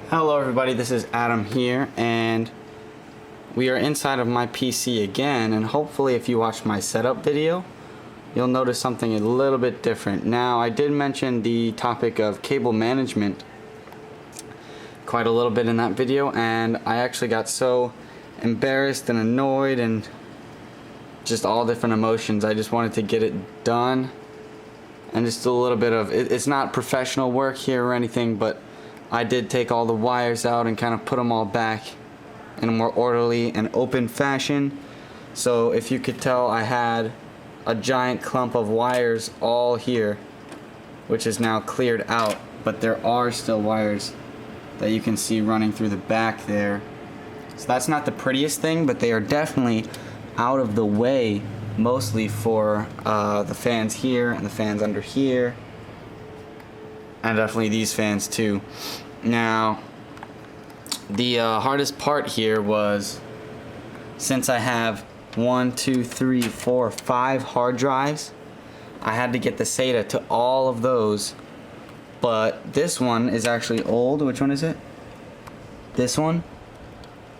Hello everybody, this is Adam here, and we are inside of my PC again, and hopefully if you watch my setup video, you'll notice something a little bit different. Now, I did mention the topic of cable management quite a little bit in that video, and I actually got so embarrassed and annoyed and just all different emotions. I just wanted to get it done, and just a little bit of, it's not professional work here or anything, but I did take all the wires out and kind of put them all back in a more orderly and open fashion. So if you could tell, I had a giant clump of wires all here, which is now cleared out, but there are still wires that you can see running through the back there. So that's not the prettiest thing, but they are definitely out of the way, mostly for the fans here and the fans under here, and definitely these fans too. Now, the hardest part here was, since I have 1, 2, 3, 4, 5 hard drives, I had to get the SATA to all of those. But this one is actually old. Which one is it? This one?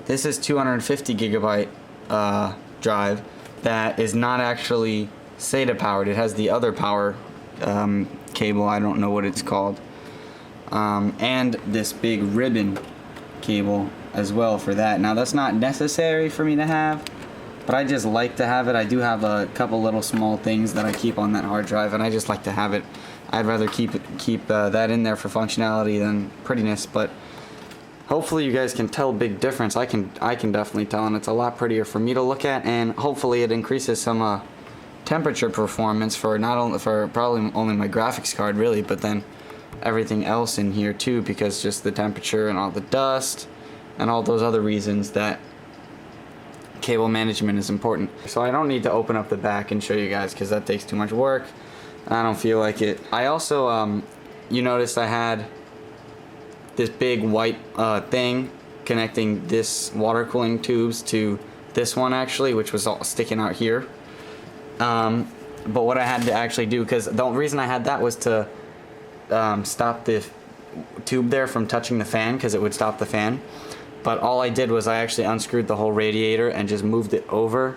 This is 250 gigabyte drive that is not actually SATA powered. It has the other power cable, I don't know what it's called, and this big ribbon cable as well for that. Now, that's not necessary for me to have, but I just like to have it. I do have a couple little small things that I keep on that hard drive, and I just like to have it. I'd rather keep that in there for functionality than prettiness, but hopefully you guys can tell a big difference. I can definitely tell, and it's a lot prettier for me to look at, and hopefully it increases some temperature performance for probably only my graphics card really, but then everything else in here too, because just the temperature and all the dust and all those other reasons that cable management is important. So I don't need to open up the back and show you guys, because that takes too much work. I don't feel like it. I also you noticed I had this big white thing connecting this water cooling tubes to this one actually, which was all sticking out here. But what I had to actually do, because the reason I had that was to stop the tube there from touching the fan, because it would stop the fan. But all I did was I actually unscrewed the whole radiator and just moved it over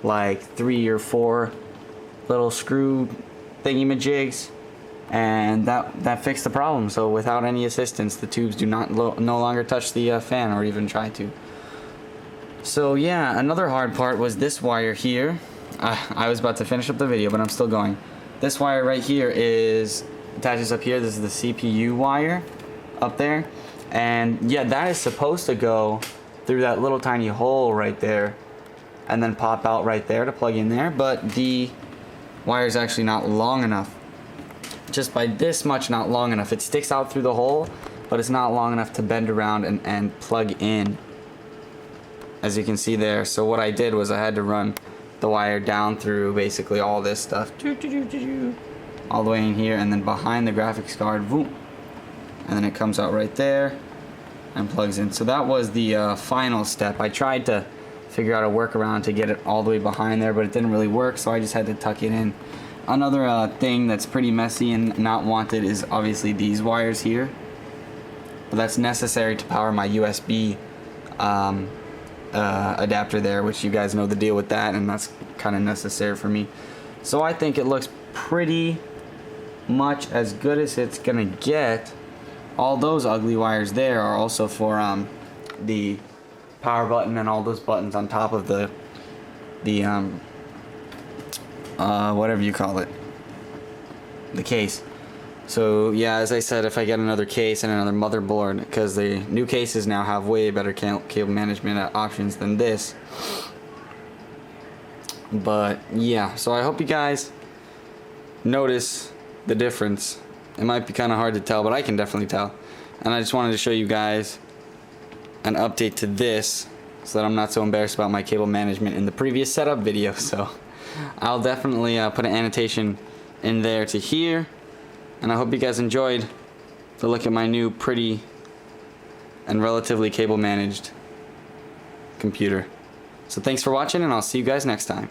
like 3 or 4 little screw thingy-majigs, and that fixed the problem. So without any assistance, the tubes do not no longer touch the fan, or even try to. So yeah, another hard part was this wire here. I was about to finish up the video, but I'm still going. This wire right here attaches up here. This is the CPU wire up there, and yeah, that is supposed to go through that little tiny hole right there and then pop out right there to plug in there, but the wire is actually not long enough. Just by this much, not long enough. It sticks out through the hole, but it's not long enough to bend around and plug in, as you can see there. So what I did was I had to run the wire down through basically all this stuff, all the way in here, and then behind the graphics card, boom, and then it comes out right there and plugs in. So that was the final step. I tried to figure out a workaround to get it all the way behind there, but it didn't really work, so I just had to tuck it in. Another thing that's pretty messy and not wanted is obviously these wires here, but that's necessary to power my USB adapter there, which you guys know the deal with that, and that's kind of necessary for me. So I think it looks pretty much as good as it's gonna get. All those ugly wires there are also for the power button and all those buttons on top of the whatever you call it, the case. So yeah, as I said, if I get another case and another motherboard, because the new cases now have way better cable management options than this. But yeah, so I hope you guys notice the difference. It might be kind of hard to tell, but I can definitely tell. And I just wanted to show you guys an update to this, so that I'm not so embarrassed about my cable management in the previous setup video. So I'll definitely put an annotation in there to here, and I hope you guys enjoyed the look at my new pretty and relatively cable managed computer. So thanks for watching, and I'll see you guys next time.